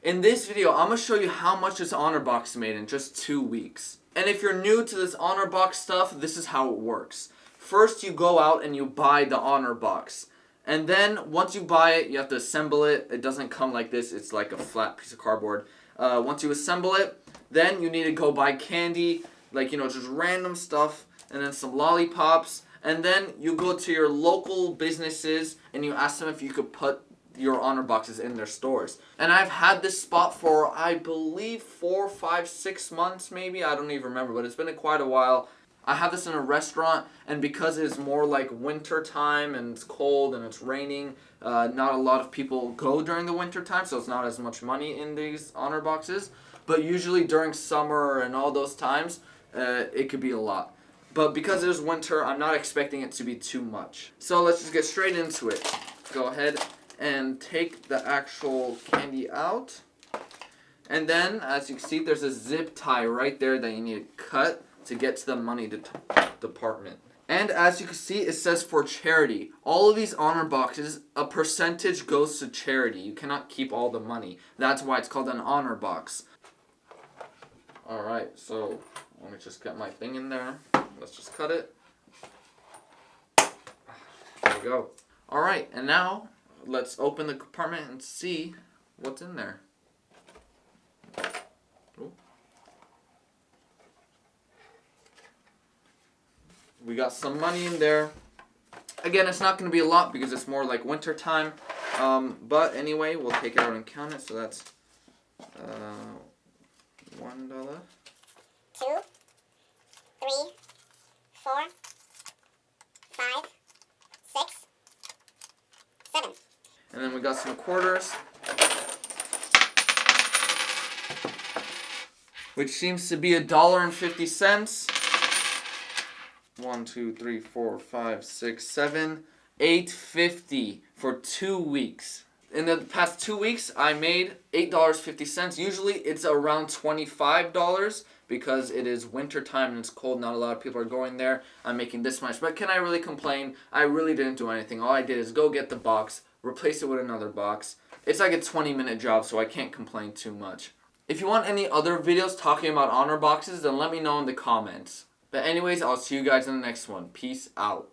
In this video, I'm going to show you how much this honor box made in just 2 weeks. And if you're new to this honor box stuff, this is how it works. First, you go out and you buy the honor box. And then, once you buy it, you have to assemble it. It doesn't come like this. It's like a flat piece of cardboard. Once you assemble it, then you need to go buy candy, like, just random stuff, and then some lollipops. And then you go to your local businesses and you ask them if you could put your honor boxes in their stores. And I've had this spot for, I believe, 4, 5, 6 months maybe. I don't even remember, but it's been quite a while. I have this in a restaurant, and because it's more like winter time and it's cold and it's raining, not a lot of people go during the winter time, so it's not as much money in these honor boxes. But usually during summer and all those times, it could be a lot. But because it is winter, I'm not expecting it to be too much. So let's just get straight into it. Go ahead and take the actual candy out. And then, as you can see, there's a zip tie right there that you need to cut to get to the money department. And as you can see, it says for charity. All of these honor boxes, a percentage goes to charity. You cannot keep all the money. That's why it's called an honor box. Alright, so let me just get my thing in there. Let's just cut it. There we go. Alright, and now let's open the compartment and see what's in there. Ooh. We got some money in there. Again, it's not going to be a lot because it's more like winter time. But anyway, we'll take it out and count it. So that's $1. 2, 3, 4, 5, 6, 7. And then we got some quarters, which seems to be $1.50. 1, 2, 3, 4, 5, 6, 7, $8.50 for 2 weeks. In the past 2 weeks, I made $8.50. Usually, it's around $25 because it is winter time and it's cold. Not a lot of people are going there. I'm making this much, but can I really complain? I really didn't do anything. All I did is go get the box, replace it with another box. It's like a 20-minute job, so I can't complain too much. If you want any other videos talking about honor boxes, then let me know in the comments. But anyways, I'll see you guys in the next one. Peace out.